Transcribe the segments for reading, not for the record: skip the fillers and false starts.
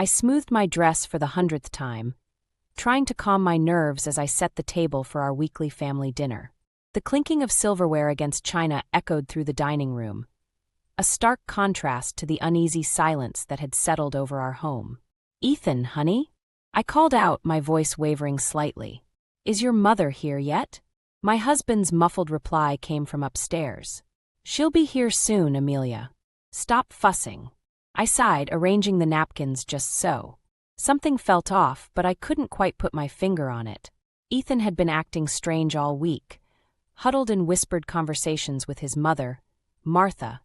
I smoothed my dress for the 100th time, trying to calm my nerves as I set the table for our weekly family dinner. The clinking of silverware against china echoed through the dining room, a stark contrast to the uneasy silence that had settled over our home. "Ethan, honey?" I called out, my voice wavering slightly. "Is your mother here yet?" My husband's muffled reply came from upstairs. "She'll be here soon, Amelia. Stop fussing." I sighed, arranging the napkins just so. Something felt off, but I couldn't quite put my finger on it. Ethan had been acting strange all week, huddled in whispered conversations with his mother, Martha,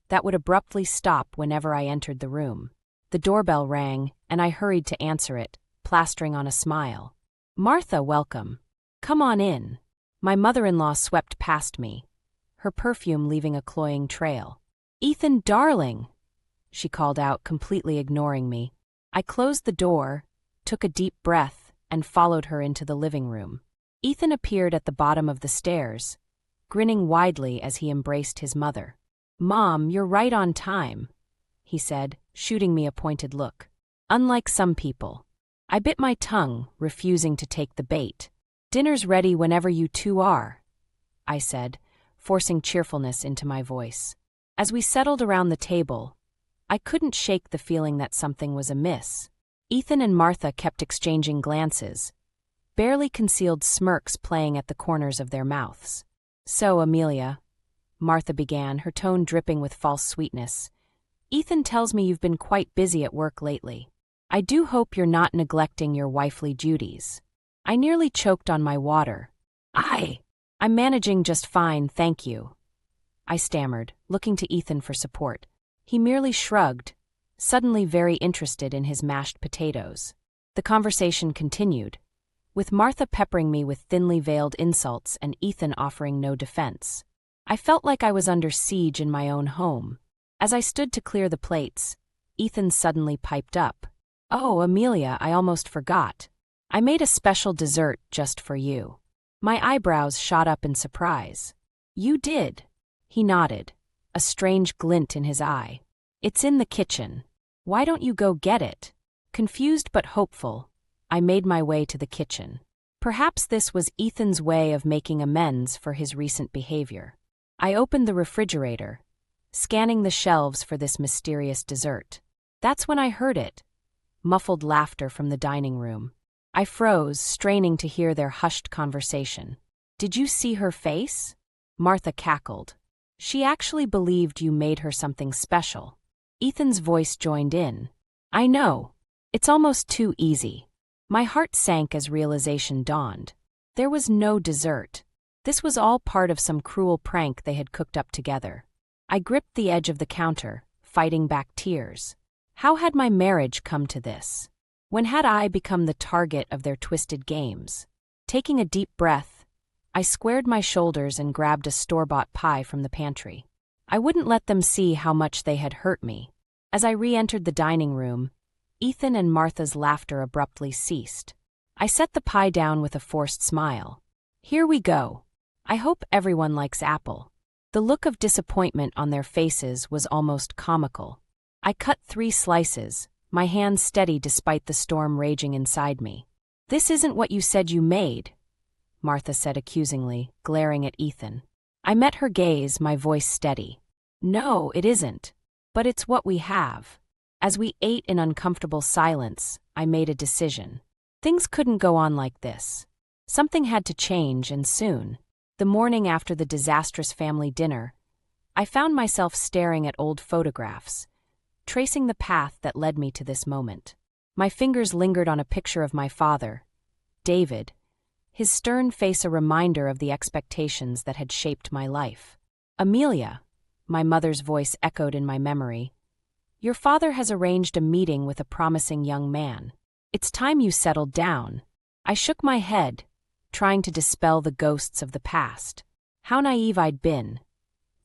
that would abruptly stop whenever I entered the room. The doorbell rang, and I hurried to answer it, plastering on a smile. "Martha, welcome. Come on in." My mother-in-law swept past me, her perfume leaving a cloying trail. "Ethan, darling," she called out, completely ignoring me. I closed the door, took a deep breath, and followed her into the living room. Ethan appeared at the bottom of the stairs, grinning widely as he embraced his mother. "Mom, you're right on time," he said, shooting me a pointed look. "Unlike some people." I bit my tongue, refusing to take the bait. "Dinner's ready whenever you two are," I said, forcing cheerfulness into my voice. As we settled around the table, I couldn't shake the feeling that something was amiss. Ethan and Martha kept exchanging glances, barely concealed smirks playing at the corners of their mouths. "So, Amelia," Martha began, her tone dripping with false sweetness, "Ethan tells me you've been quite busy at work lately. I do hope you're not neglecting your wifely duties." I nearly choked on my water. I'm managing just fine, thank you," I stammered, looking to Ethan for support. He merely shrugged, suddenly very interested in his mashed potatoes. The conversation continued, with Martha peppering me with thinly veiled insults and Ethan offering no defense. I felt like I was under siege in my own home. As I stood to clear the plates, Ethan suddenly piped up. "Oh, Amelia, I almost forgot. I made a special dessert just for you." My eyebrows shot up in surprise. "You did?" He nodded, a strange glint in his eye. "It's in the kitchen. Why don't you go get it?" Confused but hopeful, I made my way to the kitchen. Perhaps this was Ethan's way of making amends for his recent behavior. I opened the refrigerator, scanning the shelves for this mysterious dessert. That's when I heard it. Muffled laughter from the dining room. I froze, straining to hear their hushed conversation. "Did you see her face?" Martha cackled. "She actually believed you made her something special." Ethan's voice joined in. "I know. It's almost too easy." My heart sank as realization dawned. There was no dessert. This was all part of some cruel prank they had cooked up together. I gripped the edge of the counter, fighting back tears. How had my marriage come to this? When had I become the target of their twisted games? Taking a deep breath, I squared my shoulders and grabbed a store-bought pie from the pantry. I wouldn't let them see how much they had hurt me. As I re-entered the dining room, Ethan and Martha's laughter abruptly ceased. I set the pie down with a forced smile. "Here we go. I hope everyone likes apple." The look of disappointment on their faces was almost comical. I cut 3 slices, my hands steady despite the storm raging inside me. "This isn't what you said you made," Martha said accusingly, glaring at Ethan. I met her gaze, my voice steady. "No, it isn't. But it's what we have." As we ate in uncomfortable silence, I made a decision. Things couldn't go on like this. Something had to change, and soon. The morning after the disastrous family dinner, I found myself staring at old photographs, tracing the path that led me to this moment. My fingers lingered on a picture of my father, David, his stern face a reminder of the expectations that had shaped my life. "Amelia," my mother's voice echoed in my memory, "your father has arranged a meeting with a promising young man. It's time you settled down." I shook my head, trying to dispel the ghosts of the past. How naive I'd been,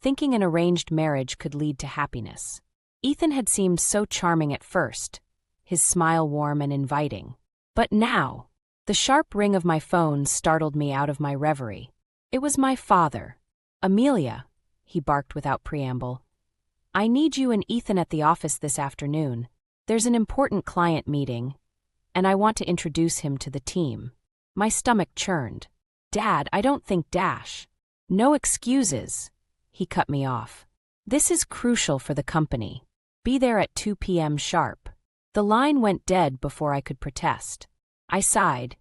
thinking an arranged marriage could lead to happiness. Ethan had seemed so charming at first, his smile warm and inviting. But now, the sharp ring of my phone startled me out of my reverie. It was my father. "Amelia," he barked without preamble, "I need you and Ethan at the office this afternoon." There's an important client meeting, and I want to introduce him to the team. My stomach churned. Dad, I don't think Dash. No excuses. He cut me off. This is crucial for the company. Be there at 2 p.m. sharp. The line went dead before I could protest. I sighed,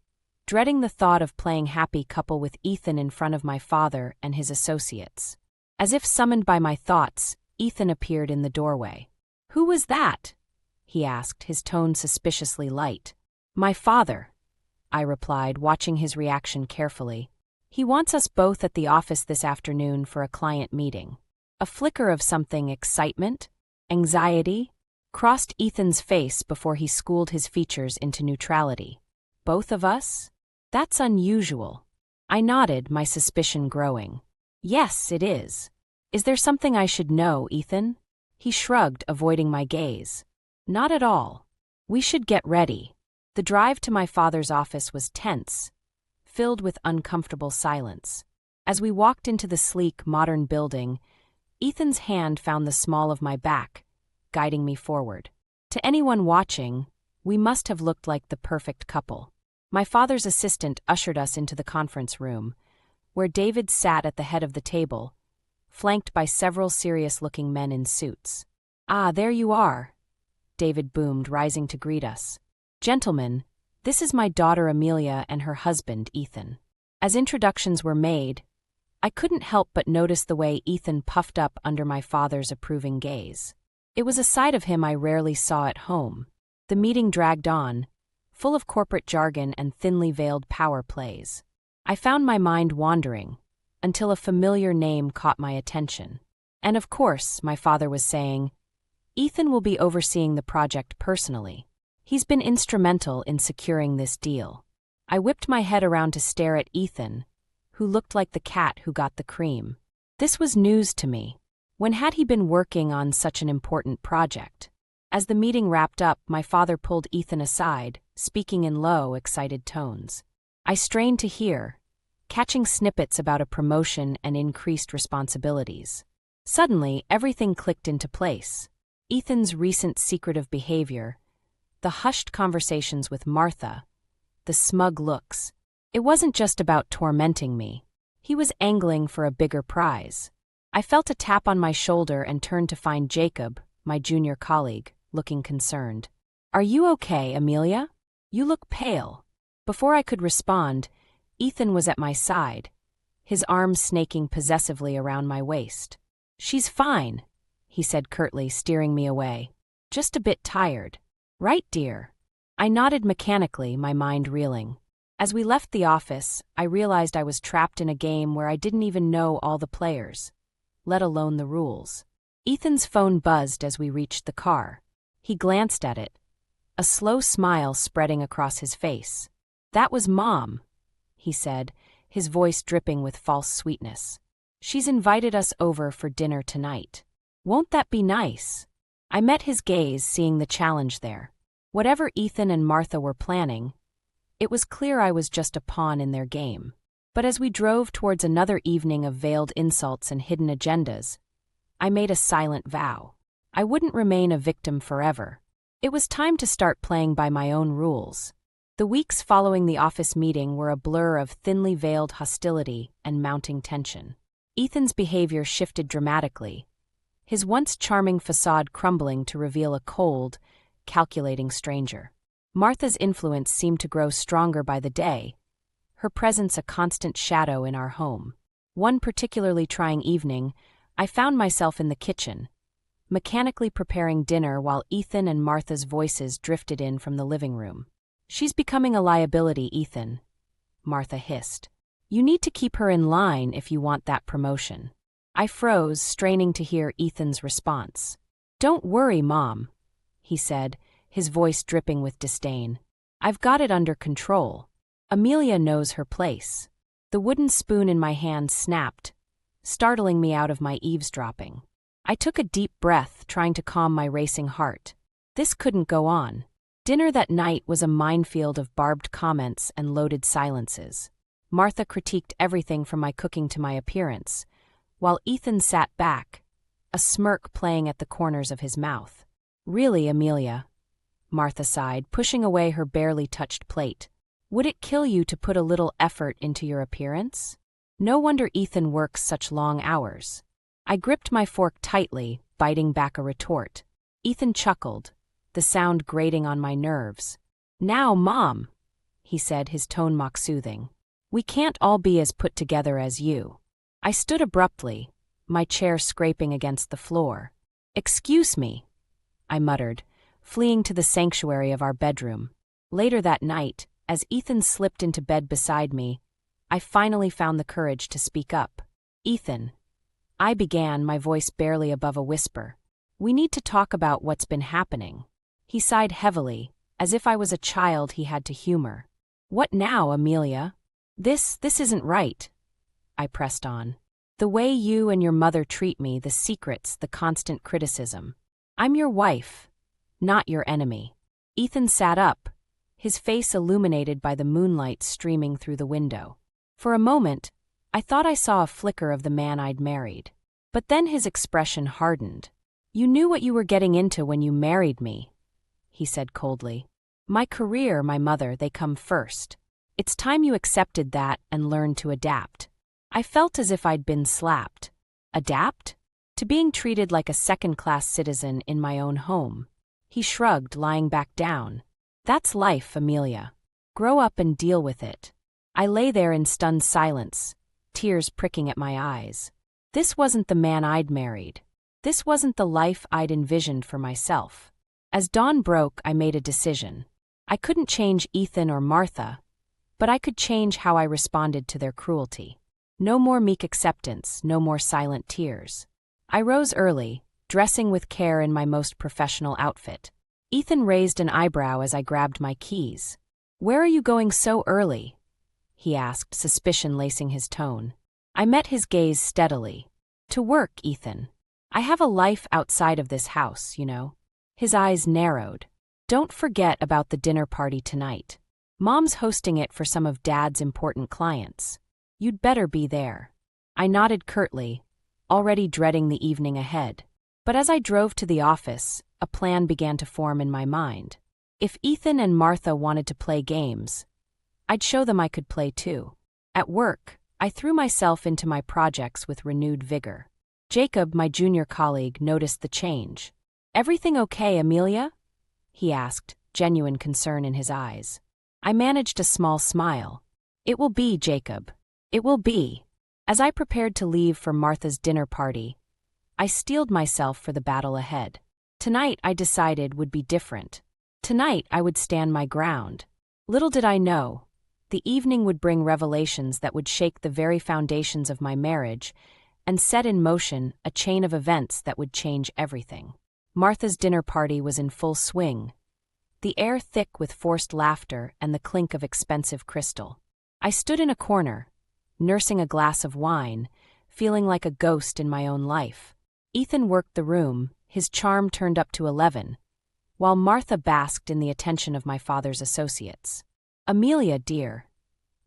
dreading the thought of playing happy couple with Ethan in front of my father and his associates. As if summoned by my thoughts, Ethan appeared in the doorway. "Who was that?" he asked, his tone suspiciously light. "My father," I replied, watching his reaction carefully. "He wants us both at the office this afternoon for a client meeting." A flicker of something, excitement, anxiety, crossed Ethan's face before he schooled his features into neutrality. "Both of us? That's unusual." I nodded, my suspicion growing. "Yes, it is. Is there something I should know, Ethan?" He shrugged, avoiding my gaze. "Not at all. We should get ready." The drive to my father's office was tense, filled with uncomfortable silence. As we walked into the sleek, modern building, Ethan's hand found the small of my back, guiding me forward. To anyone watching, we must have looked like the perfect couple. My father's assistant ushered us into the conference room, where David sat at the head of the table, flanked by several serious-looking men in suits. "Ah, there you are," David boomed, rising to greet us. "Gentlemen, this is my daughter Amelia and her husband, Ethan." As introductions were made, I couldn't help but notice the way Ethan puffed up under my father's approving gaze. It was a side of him I rarely saw at home. The meeting dragged on, full of corporate jargon and thinly veiled power plays. I found my mind wandering, until a familiar name caught my attention. And of course, my father was saying, "Ethan will be overseeing the project personally. He's been instrumental in securing this deal." I whipped my head around to stare at Ethan, who looked like the cat who got the cream. This was news to me. When had he been working on such an important project? As the meeting wrapped up, my father pulled Ethan aside, speaking in low, excited tones. I strained to hear, catching snippets about a promotion and increased responsibilities. Suddenly, everything clicked into place. Ethan's recent secretive behavior, the hushed conversations with Martha, the smug looks. It wasn't just about tormenting me. He was angling for a bigger prize. I felt a tap on my shoulder and turned to find Jacob, my junior colleague, looking concerned. "Are you okay, Amelia? You look pale." Before I could respond, Ethan was at my side, his arms snaking possessively around my waist. "She's fine," he said curtly, steering me away. "Just a bit tired." "Right, dear." I nodded mechanically, my mind reeling. As we left the office, I realized I was trapped in a game where I didn't even know all the players, let alone the rules. Ethan's phone buzzed as we reached the car. He glanced at it, a slow smile spreading across his face. "That was Mom," he said, his voice dripping with false sweetness. "She's invited us over for dinner tonight. Won't that be nice?" I met his gaze, seeing the challenge there. Whatever Ethan and Martha were planning, it was clear I was just a pawn in their game. But as we drove towards another evening of veiled insults and hidden agendas, I made a silent vow. I wouldn't remain a victim forever. It was time to start playing by my own rules. The weeks following the office meeting were a blur of thinly veiled hostility and mounting tension. Ethan's behavior shifted dramatically, his once charming facade crumbling to reveal a cold, calculating stranger. Martha's influence seemed to grow stronger by the day, her presence a constant shadow in our home. One particularly trying evening, I found myself in the kitchen, mechanically preparing dinner while Ethan and Martha's voices drifted in from the living room. "She's becoming a liability, Ethan," Martha hissed. "You need to keep her in line if you want that promotion." I froze, straining to hear Ethan's response. "Don't worry, Mom," he said, his voice dripping with disdain. "I've got it under control. Amelia knows her place." The wooden spoon in my hand snapped, startling me out of my eavesdropping. I took a deep breath, trying to calm my racing heart. This couldn't go on. Dinner that night was a minefield of barbed comments and loaded silences. Martha critiqued everything from my cooking to my appearance, while Ethan sat back, a smirk playing at the corners of his mouth. "Really, Amelia, Martha sighed, pushing away her barely touched plate. Would it kill you to put a little effort into your appearance? No wonder Ethan works such long hours. I gripped my fork tightly, biting back a retort. Ethan chuckled, the sound grating on my nerves. Now, Mom, he said, his tone mock soothing. We can't all be as put together as you. I stood abruptly, my chair scraping against the floor. Excuse me, I muttered, fleeing to the sanctuary of our bedroom. Later that night, as Ethan slipped into bed beside me, I finally found the courage to speak up. Ethan, I began, my voice barely above a whisper. We need to talk about what's been happening. He sighed heavily, as if I was a child he had to humor. What now, Amelia? This isn't right. I pressed on. The way you and your mother treat me, the secrets, the constant criticism. I'm your wife, not your enemy. Ethan sat up, his face illuminated by the moonlight streaming through the window. For a moment, I thought I saw a flicker of the man I'd married. But then his expression hardened. You knew what you were getting into when you married me, he said coldly. My career, my mother, they come first. It's time you accepted that and learned to adapt. I felt as if I'd been slapped. Adapt? To being treated like a second-class citizen in my own home. He shrugged, lying back down. That's life, Amelia. Grow up and deal with it. I lay there in stunned silence, tears pricking at my eyes. This wasn't the man I'd married. This wasn't the life I'd envisioned for myself. As dawn broke, I made a decision. I couldn't change Ethan or Martha, but I could change how I responded to their cruelty. No more meek acceptance, no more silent tears. I rose early, dressing with care in my most professional outfit. Ethan raised an eyebrow as I grabbed my keys. Where are you going so early? He asked, suspicion lacing his tone. I met his gaze steadily. To work, Ethan. I have a life outside of this house, you know. His eyes narrowed. Don't forget about the dinner party tonight. Mom's hosting it for some of Dad's important clients. You'd better be there. I nodded curtly, already dreading the evening ahead. But as I drove to the office, a plan began to form in my mind. If Ethan and Martha wanted to play games, I'd show them I could play too. At work, I threw myself into my projects with renewed vigor. Jacob, my junior colleague, noticed the change. Everything okay, Amelia? He asked, genuine concern in his eyes. I managed a small smile. It will be, Jacob. It will be. As I prepared to leave for Martha's dinner party, I steeled myself for the battle ahead. Tonight, I decided, would be different. Tonight, I would stand my ground. Little did I know, the evening would bring revelations that would shake the very foundations of my marriage and set in motion a chain of events that would change everything. Martha's dinner party was in full swing, the air thick with forced laughter and the clink of expensive crystal. I stood in a corner, nursing a glass of wine, feeling like a ghost in my own life. Ethan worked the room, his charm turned up to 11, while Martha basked in the attention of my father's associates. Amelia, dear.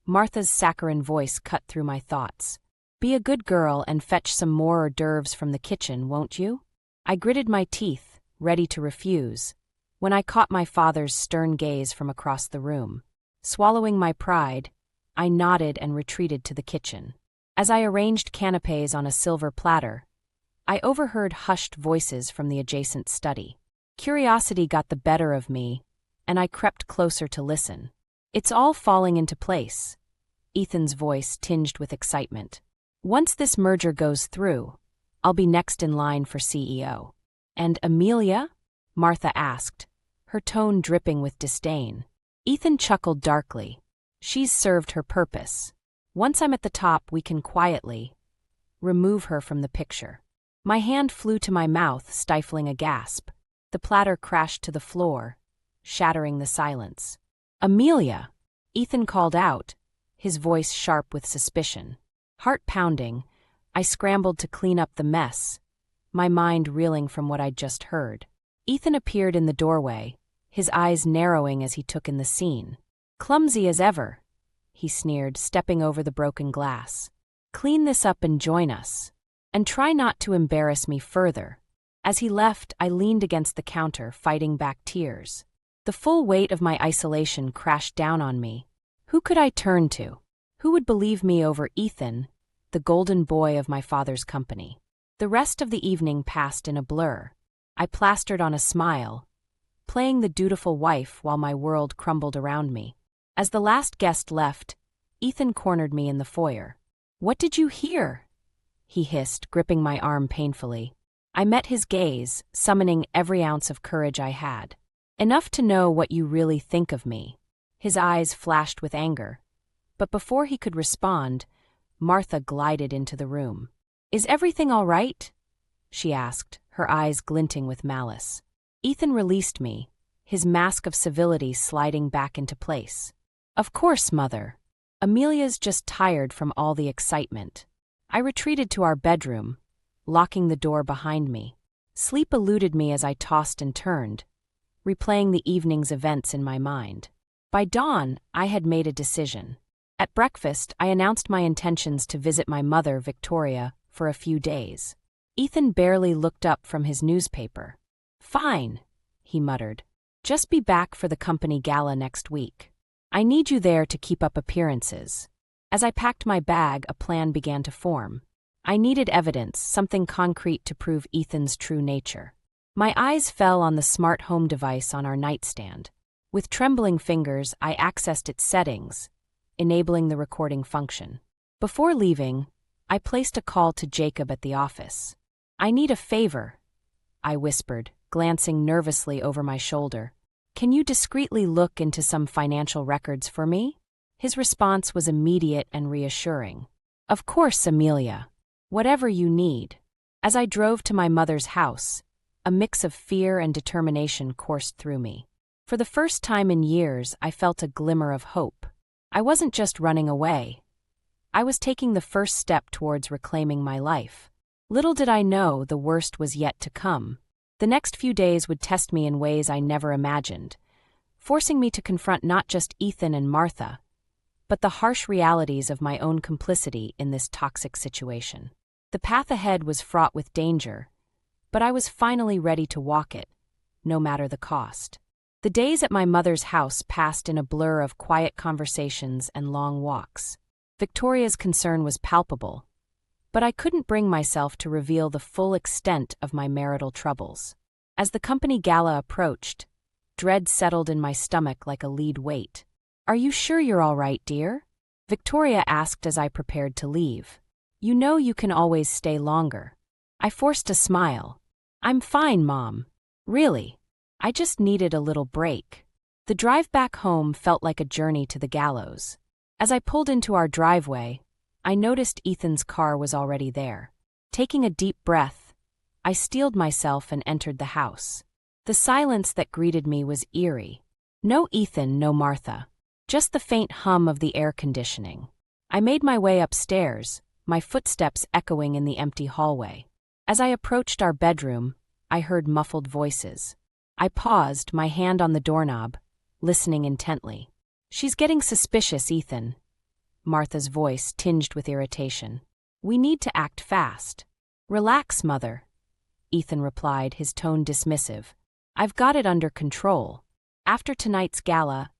Martha's saccharine voice cut through my thoughts. Be a good girl and fetch some more hors d'oeuvres from the kitchen, won't you? I gritted my teeth, ready to refuse, when I caught my father's stern gaze from across the room. Swallowing my pride, I nodded and retreated to the kitchen. As I arranged canapés on a silver platter, I overheard hushed voices from the adjacent study. Curiosity got the better of me, and I crept closer to listen. It's all falling into place, Ethan's voice tinged with excitement. Once this merger goes through, I'll be next in line for CEO. And Amelia? Martha asked, her tone dripping with disdain. Ethan chuckled darkly. She's served her purpose. Once I'm at the top, we can quietly remove her from the picture. My hand flew to my mouth, stifling a gasp. The platter crashed to the floor, shattering the silence. Amelia! Ethan called out, his voice sharp with suspicion. Heart pounding, I scrambled to clean up the mess, my mind reeling from what I'd just heard. Ethan appeared in the doorway, his eyes narrowing as he took in the scene. Clumsy as ever, he sneered, stepping over the broken glass. Clean this up and join us. And try not to embarrass me further. As he left, I leaned against the counter, fighting back tears. The full weight of my isolation crashed down on me. Who could I turn to? Who would believe me over Ethan, the golden boy of my father's company? The rest of the evening passed in a blur. I plastered on a smile, playing the dutiful wife while my world crumbled around me. As the last guest left, Ethan cornered me in the foyer. "What did you hear?" he hissed, gripping my arm painfully. I met his gaze, summoning every ounce of courage I had. "Enough to know what you really think of me." His eyes flashed with anger. But before he could respond, Martha glided into the room. "Is everything all right?" she asked, her eyes glinting with malice. Ethan released me, his mask of civility sliding back into place. "Of course, Mother. Amelia's just tired from all the excitement." I retreated to our bedroom, locking the door behind me. Sleep eluded me as I tossed and turned, replaying the evening's events in my mind. By dawn, I had made a decision. At breakfast, I announced my intentions to visit my mother, Victoria, for a few days. Ethan barely looked up from his newspaper. "Fine," he muttered. "Just be back for the company gala next week. I need you there to keep up appearances." As I packed my bag, a plan began to form. I needed evidence, something concrete to prove Ethan's true nature. My eyes fell on the smart home device on our nightstand. With trembling fingers, I accessed its settings, enabling the recording function. Before leaving, I placed a call to Jacob at the office. "I need a favor," I whispered, glancing nervously over my shoulder. "Can you discreetly look into some financial records for me?" His response was immediate and reassuring. "Of course, Amelia. Whatever you need." As I drove to my mother's house, a mix of fear and determination coursed through me. For the first time in years, I felt a glimmer of hope. I wasn't just running away. I was taking the first step towards reclaiming my life. Little did I know the worst was yet to come. The next few days would test me in ways I never imagined, forcing me to confront not just Ethan and Martha, but the harsh realities of my own complicity in this toxic situation. The path ahead was fraught with danger, but I was finally ready to walk it, no matter the cost. The days at my mother's house passed in a blur of quiet conversations and long walks. Victoria's concern was palpable, but I couldn't bring myself to reveal the full extent of my marital troubles. As the company gala approached, dread settled in my stomach like a lead weight. "Are you sure you're all right, dear?" Victoria asked as I prepared to leave. "You know you can always stay longer." I forced a smile. "I'm fine, Mom. Really. I just needed a little break." The drive back home felt like a journey to the gallows. As I pulled into our driveway, I noticed Ethan's car was already there. Taking a deep breath, I steeled myself and entered the house. The silence that greeted me was eerie. No Ethan, no Martha. Just the faint hum of the air conditioning. I made my way upstairs, my footsteps echoing in the empty hallway. As I approached our bedroom, I heard muffled voices. I paused, my hand on the doorknob, listening intently. "She's getting suspicious, Ethan." Martha's voice tinged with irritation. "We need to act fast." "Relax, Mother," Ethan replied, his tone dismissive. "I've got it under control. After tonight's gala,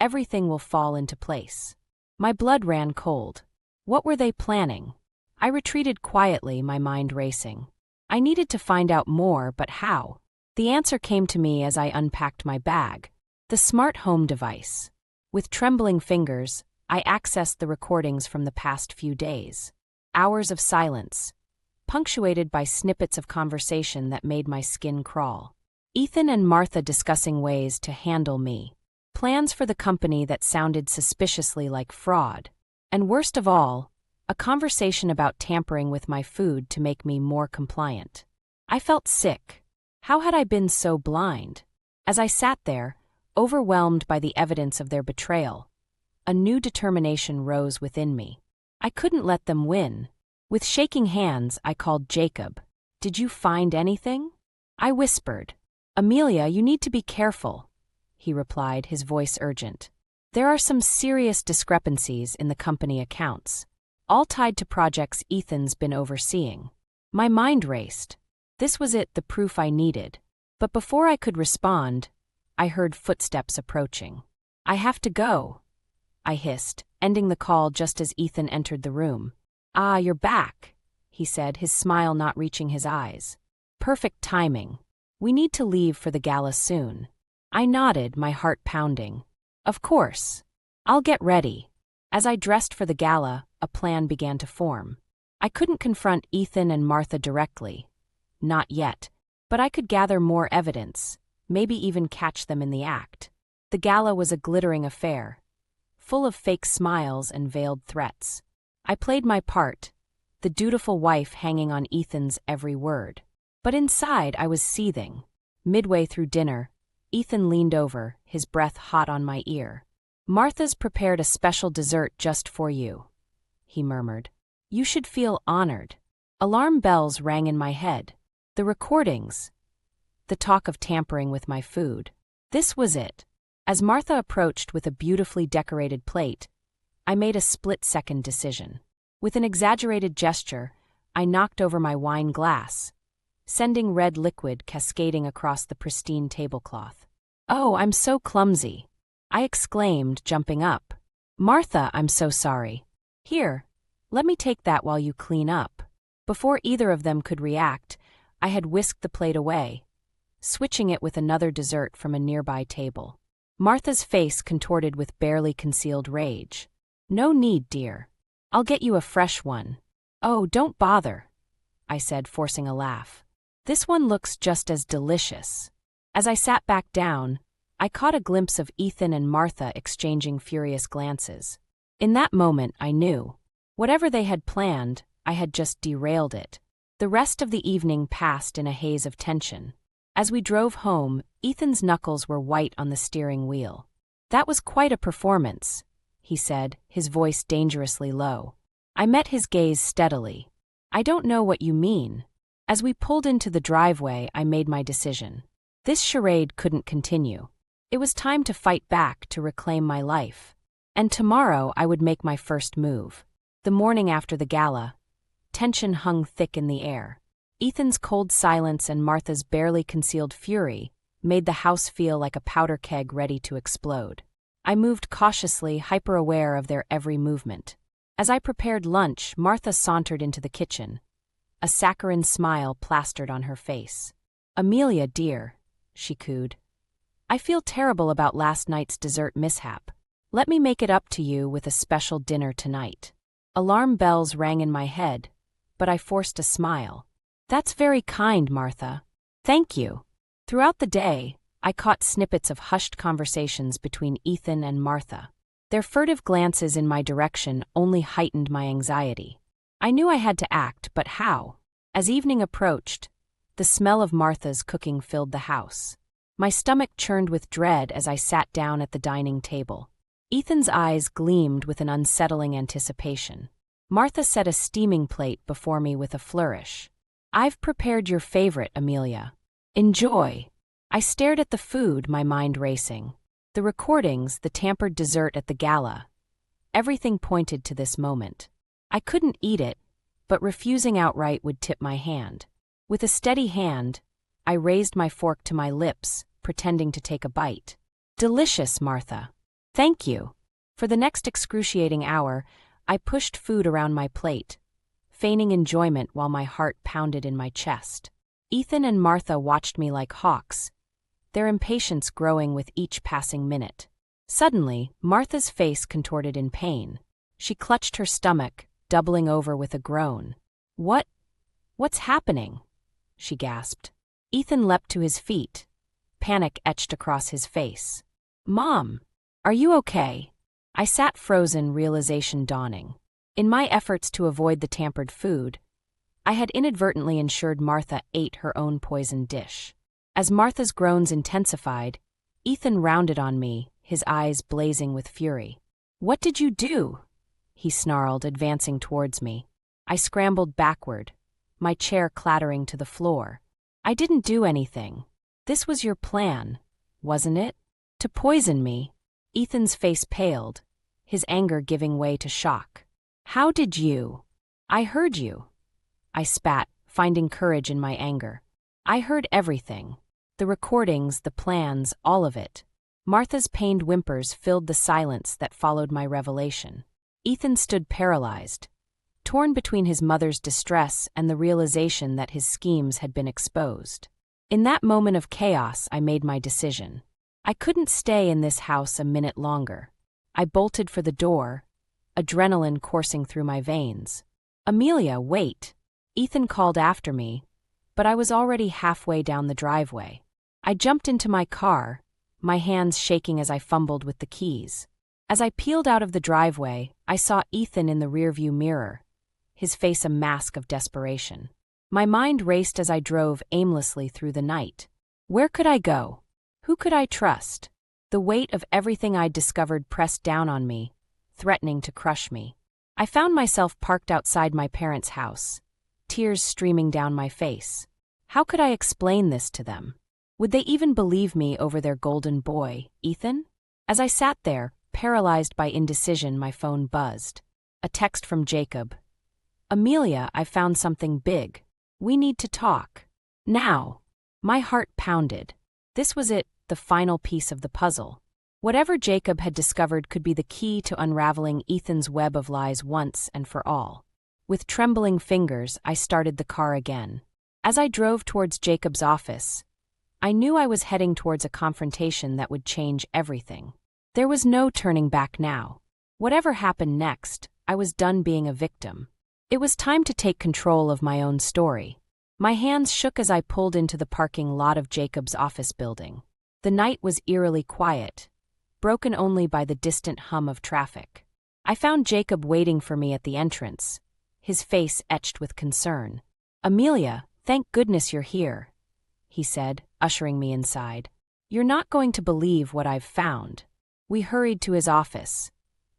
everything will fall into place." My blood ran cold. What were they planning? I retreated quietly, my mind racing. I needed to find out more, but how? The answer came to me as I unpacked my bag. The smart home device. With trembling fingers, I accessed the recordings from the past few days. Hours of silence, punctuated by snippets of conversation that made my skin crawl. Ethan and Martha discussing ways to handle me. Plans for the company that sounded suspiciously like fraud. And worst of all, a conversation about tampering with my food to make me more compliant. I felt sick. How had I been so blind? As I sat there, overwhelmed by the evidence of their betrayal, a new determination rose within me. I couldn't let them win. With shaking hands, I called Jacob. "Did you find anything?" I whispered. "Amelia, you need to be careful," he replied, his voice urgent. "There are some serious discrepancies in the company accounts, all tied to projects Ethan's been overseeing." My mind raced. This was it, the proof I needed. But before I could respond, I heard footsteps approaching. "I have to go," I hissed, ending the call just as Ethan entered the room. "Ah, you're back," he said, his smile not reaching his eyes. "Perfect timing. We need to leave for the gala soon." I nodded, my heart pounding. "Of course. I'll get ready." As I dressed for the gala, a plan began to form. I couldn't confront Ethan and Martha directly. Not yet. But I could gather more evidence, maybe even catch them in the act. The gala was a glittering affair, full of fake smiles and veiled threats. I played my part, the dutiful wife hanging on Ethan's every word. But inside I was seething. Midway through dinner, Ethan leaned over, his breath hot on my ear. "Martha's prepared a special dessert just for you," he murmured. "You should feel honored." Alarm bells rang in my head. The recordings. The talk of tampering with my food. This was it. As Martha approached with a beautifully decorated plate, I made a split-second decision. With an exaggerated gesture, I knocked over my wine glass, sending red liquid cascading across the pristine tablecloth. "Oh, I'm so clumsy," I exclaimed, jumping up. "Martha, I'm so sorry. Here, let me take that while you clean up." Before either of them could react, I had whisked the plate away, switching it with another dessert from a nearby table. Martha's face contorted with barely concealed rage. "No need, dear. I'll get you a fresh one." "Oh, don't bother," I said, forcing a laugh. "This one looks just as delicious." As I sat back down, I caught a glimpse of Ethan and Martha exchanging furious glances. In that moment, I knew. Whatever they had planned, I had just derailed it. The rest of the evening passed in a haze of tension. As we drove home, Ethan's knuckles were white on the steering wheel. "That was quite a performance," he said, his voice dangerously low. I met his gaze steadily. "I don't know what you mean." As we pulled into the driveway, I made my decision. This charade couldn't continue. It was time to fight back, to reclaim my life. And tomorrow I would make my first move. The morning after the gala, tension hung thick in the air. Ethan's cold silence and Martha's barely concealed fury made the house feel like a powder keg ready to explode. I moved cautiously, hyper-aware of their every movement. As I prepared lunch, Martha sauntered into the kitchen, a saccharine smile plastered on her face. "Amelia, dear," she cooed, "I feel terrible about last night's dessert mishap. Let me make it up to you with a special dinner tonight." Alarm bells rang in my head, but I forced a smile. "That's very kind, Martha. Thank you." Throughout the day, I caught snippets of hushed conversations between Ethan and Martha. Their furtive glances in my direction only heightened my anxiety. I knew I had to act, but how? As evening approached, the smell of Martha's cooking filled the house. My stomach churned with dread as I sat down at the dining table. Ethan's eyes gleamed with an unsettling anticipation. Martha set a steaming plate before me with a flourish. "I've prepared your favorite, Amelia. Enjoy." I stared at the food, my mind racing. The recordings, the tampered dessert at the gala. Everything pointed to this moment. I couldn't eat it, but refusing outright would tip my hand. With a steady hand, I raised my fork to my lips, pretending to take a bite. "Delicious, Martha. Thank you." For the next excruciating hour, I pushed food around my plate, feigning enjoyment while my heart pounded in my chest. Ethan and Martha watched me like hawks, their impatience growing with each passing minute. Suddenly, Martha's face contorted in pain. She clutched her stomach, doubling over with a groan. What's happening?" she gasped. Ethan leapt to his feet, panic etched across his face. "Mom, are you okay?" I sat frozen, realization dawning. In my efforts to avoid the tampered food, I had inadvertently ensured Martha ate her own poisoned dish. As Martha's groans intensified, Ethan rounded on me, his eyes blazing with fury. "What did you do?" he snarled, advancing towards me. I scrambled backward, my chair clattering to the floor. "I didn't do anything. This was your plan, wasn't it? To poison me?" Ethan's face paled, his anger giving way to shock. "How did you?" "I heard you," I spat, finding courage in my anger. "I heard everything. The recordings, the plans, all of it. Martha's pained whimpers filled the silence that followed my revelation. Ethan stood paralyzed, torn between his mother's distress and the realization that his schemes had been exposed. In that moment of chaos, I made my decision. I couldn't stay in this house a minute longer. I bolted for the door, adrenaline coursing through my veins. "Amelia, wait!" Ethan called after me, but I was already halfway down the driveway. I jumped into my car, my hands shaking as I fumbled with the keys. As I peeled out of the driveway, I saw Ethan in the rearview mirror, his face a mask of desperation. My mind raced as I drove aimlessly through the night. Where could I go? Who could I trust? The weight of everything I'd discovered pressed down on me, threatening to crush me. I found myself parked outside my parents' house, tears streaming down my face. How could I explain this to them? Would they even believe me over their golden boy, Ethan? As I sat there, paralyzed by indecision, my phone buzzed. A text from Jacob. "Amelia, I found something big. We need to talk. Now." My heart pounded. This was it, the final piece of the puzzle. Whatever Jacob had discovered could be the key to unraveling Ethan's web of lies once and for all. With trembling fingers, I started the car again. As I drove towards Jacob's office, I knew I was heading towards a confrontation that would change everything. There was no turning back now. Whatever happened next, I was done being a victim. It was time to take control of my own story. My hands shook as I pulled into the parking lot of Jacob's office building. The night was eerily quiet, broken only by the distant hum of traffic. I found Jacob waiting for me at the entrance, his face etched with concern. "Amelia, thank goodness you're here," he said, ushering me inside. "You're not going to believe what I've found." We hurried to his office,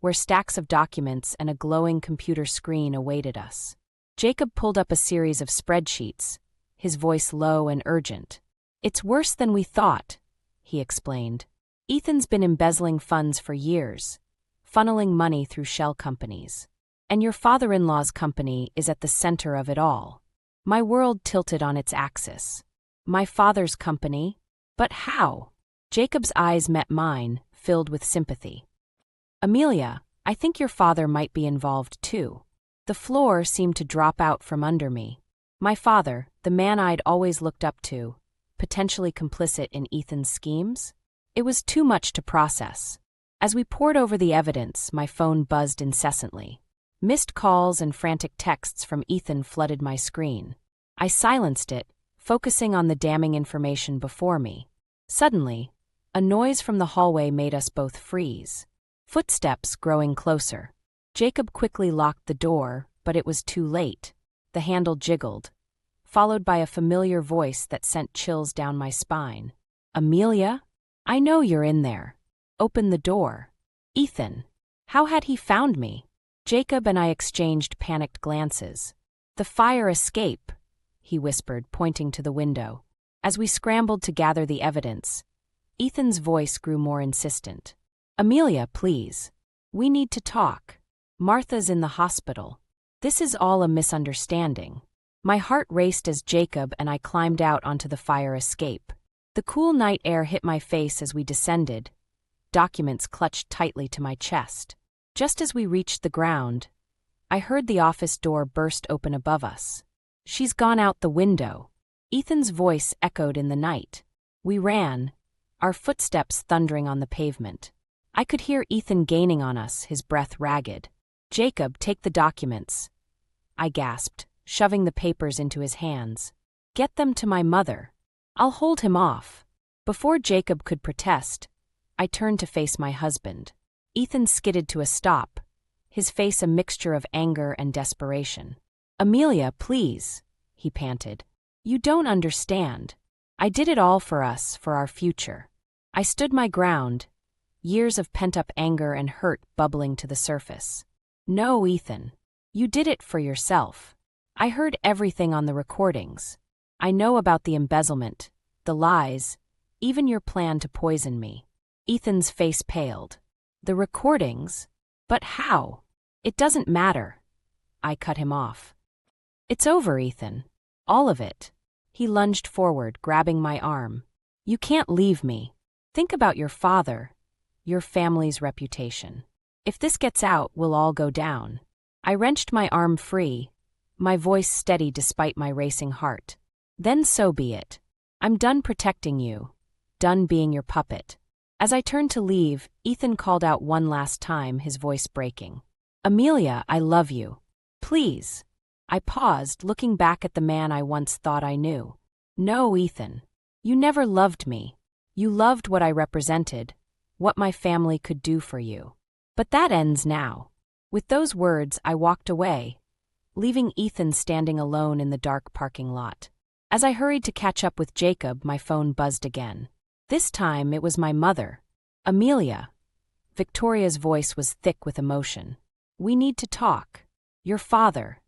where stacks of documents and a glowing computer screen awaited us. Jacob pulled up a series of spreadsheets, his voice low and urgent. "It's worse than we thought," he explained. "Ethan's been embezzling funds for years, funneling money through shell companies. And your father-in-law's company is at the center of it all." My world tilted on its axis. My father's company? But how? Jacob's eyes met mine, filled with sympathy. "Amelia, I think your father might be involved too." The floor seemed to drop out from under me. My father, the man I'd always looked up to, potentially complicit in Ethan's schemes? It was too much to process. As we pored over the evidence, my phone buzzed incessantly. Missed calls and frantic texts from Ethan flooded my screen. I silenced it, focusing on the damning information before me. Suddenly, a noise from the hallway made us both freeze. Footsteps growing closer. Jacob quickly locked the door, but it was too late. The handle jiggled, followed by a familiar voice that sent chills down my spine. "Amelia? I know you're in there. Open the door." Ethan. How had he found me? Jacob and I exchanged panicked glances. "The fire escape," he whispered, pointing to the window. As we scrambled to gather the evidence, Ethan's voice grew more insistent. "Amelia, please. We need to talk. Martha's in the hospital. This is all a misunderstanding." My heart raced as Jacob and I climbed out onto the fire escape. The cool night air hit my face as we descended, documents clutched tightly to my chest. Just as we reached the ground, I heard the office door burst open above us. "She's gone out the window." Ethan's voice echoed in the night. We ran, our footsteps thundering on the pavement. I could hear Ethan gaining on us, his breath ragged. "Jacob, take the documents," I gasped, shoving the papers into his hands. "Get them to my mother. I'll hold him off." Before Jacob could protest, I turned to face my husband. Ethan skidded to a stop, his face a mixture of anger and desperation. "Amelia, please," he panted. "You don't understand. I did it all for us, for our future." I stood my ground, years of pent-up anger and hurt bubbling to the surface. "No, Ethan. You did it for yourself. I heard everything on the recordings. I know about the embezzlement, the lies, even your plan to poison me." Ethan's face paled. "The recordings? But how?" "It doesn't matter." I cut him off. "It's over, Ethan. All of it." He lunged forward, grabbing my arm. You can't leave me. Think about your father, your family's reputation. If this gets out, we'll all go down. I wrenched my arm free, my voice steady despite my racing heart. Then so be it. I'm done protecting you, done being your puppet. As I turned to leave, Ethan called out one last time, his voice breaking. Amelia, I love you. Please. I paused, looking back at the man I once thought I knew. No, Ethan. You never loved me. You loved what I represented, what my family could do for you. But that ends now. With those words, I walked away, leaving Ethan standing alone in the dark parking lot. As I hurried to catch up with Jacob, my phone buzzed again. This time it was my mother. Amelia. Victoria's voice was thick with emotion. We need to talk. Your father.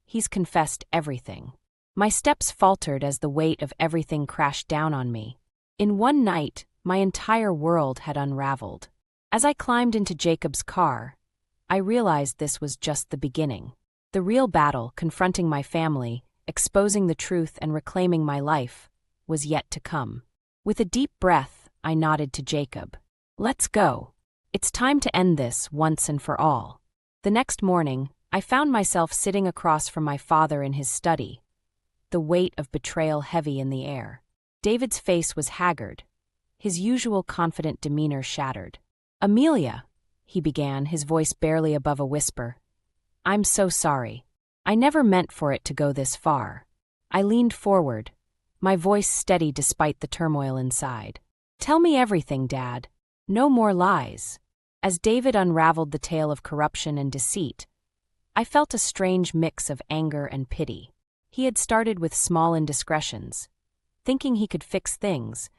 He's confessed everything. My steps faltered as the weight of everything crashed down on me. In one night, my entire world had unraveled. As I climbed into Jacob's car, I realized this was just the beginning. The real battle, confronting my family, exposing the truth and reclaiming my life, was yet to come. With a deep breath, I nodded to Jacob. Let's go. It's time to end this once and for all. The next morning, I found myself sitting across from my father in his study, the weight of betrayal heavy in the air. David's face was haggard, his usual confident demeanor shattered. Amelia, he began, his voice barely above a whisper. I'm so sorry. I never meant for it to go this far. I leaned forward, my voice steady despite the turmoil inside. Tell me everything, Dad. No more lies. As David unraveled the tale of corruption and deceit, I felt a strange mix of anger and pity. He had started with small indiscretions, thinking he could fix things,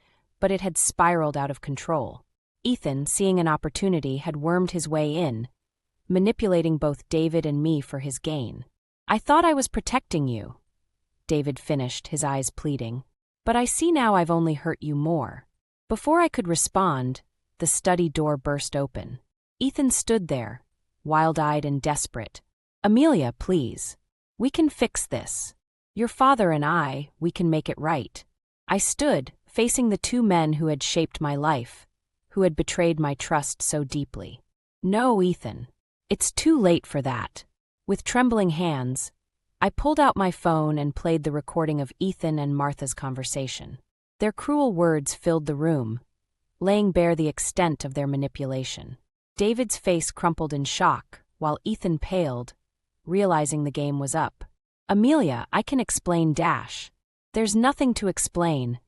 but it had spiraled out of control. Ethan, seeing an opportunity, had wormed his way in, manipulating both David and me for his gain. I thought I was protecting you, David finished, his eyes pleading. But I see now I've only hurt you more. Before I could respond, the study door burst open. Ethan stood there, wild-eyed and desperate. Amelia, please. We can fix this. Your father and I, we can make it right. I stood, facing the two men who had shaped my life, who had betrayed my trust so deeply. No, Ethan. It's too late for that. With trembling hands, I pulled out my phone and played the recording of Ethan and Martha's conversation. Their cruel words filled the room, laying bare the extent of their manipulation. David's face crumpled in shock, while Ethan paled, realizing the game was up. Amelia, I can explain dash. There's nothing to explain.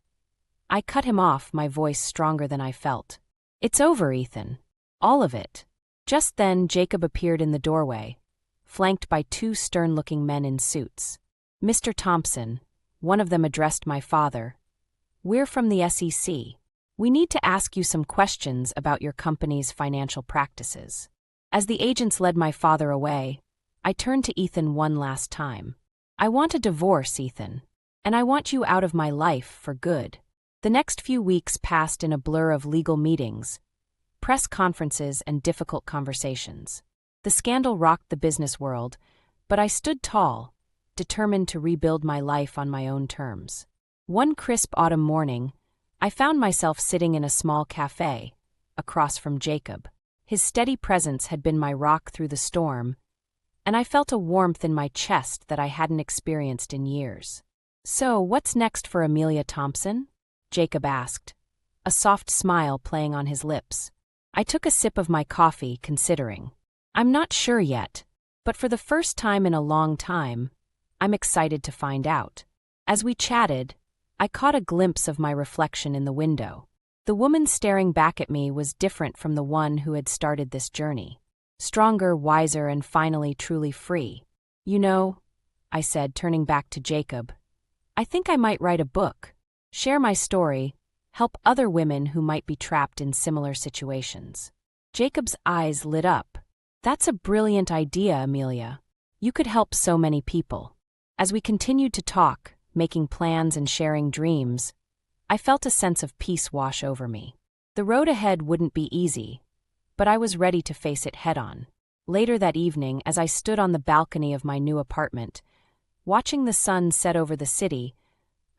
I cut him off, my voice stronger than I felt. It's over, Ethan. All of it. Just then, Jacob appeared in the doorway, flanked by two stern-looking men in suits. Mr. Thompson, one of them addressed my father. We're from the SEC. We need to ask you some questions about your company's financial practices. As the agents led my father away, I turned to Ethan one last time. I want a divorce, Ethan, and I want you out of my life for good. The next few weeks passed in a blur of legal meetings, press conferences, and difficult conversations. The scandal rocked the business world, but I stood tall, determined to rebuild my life on my own terms. One crisp autumn morning, I found myself sitting in a small cafe, across from Jacob. His steady presence had been my rock through the storm, and I felt a warmth in my chest that I hadn't experienced in years. So, what's next for Amelia Thompson? Jacob asked, a soft smile playing on his lips. I took a sip of my coffee, considering. I'm not sure yet, but for the first time in a long time, I'm excited to find out. As we chatted, I caught a glimpse of my reflection in the window. The woman staring back at me was different from the one who had started this journey. Stronger, wiser, and finally truly free. You know, I said, turning back to Jacob, I think I might write a book, share my story, help other women who might be trapped in similar situations. Jacob's eyes lit up. That's a brilliant idea, Amelia. You could help so many people. As we continued to talk, making plans and sharing dreams, I felt a sense of peace wash over me. The road ahead wouldn't be easy, but I was ready to face it head-on. Later that evening, as I stood on the balcony of my new apartment, watching the sun set over the city,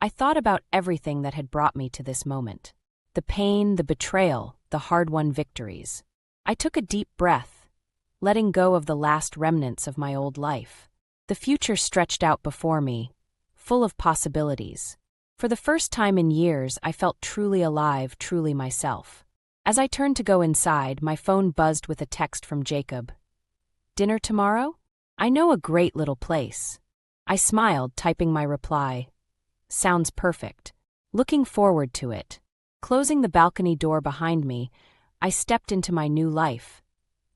I thought about everything that had brought me to this moment. The pain, the betrayal, the hard-won victories. I took a deep breath, letting go of the last remnants of my old life. The future stretched out before me, full of possibilities. For the first time in years, I felt truly alive, truly myself. As I turned to go inside, my phone buzzed with a text from Jacob. "Dinner tomorrow? I know a great little place." I smiled, typing my reply. "Sounds perfect. Looking forward to it." Closing the balcony door behind me, I stepped into my new life,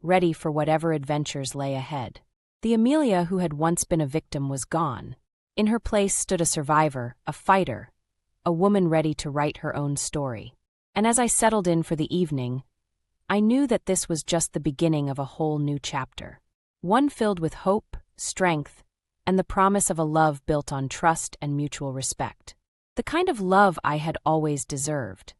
ready for whatever adventures lay ahead. The Amelia who had once been a victim was gone. In her place stood a survivor, a fighter, a woman ready to write her own story. And as I settled in for the evening, I knew that this was just the beginning of a whole new chapter. One filled with hope, strength, and the promise of a love built on trust and mutual respect. The kind of love I had always deserved.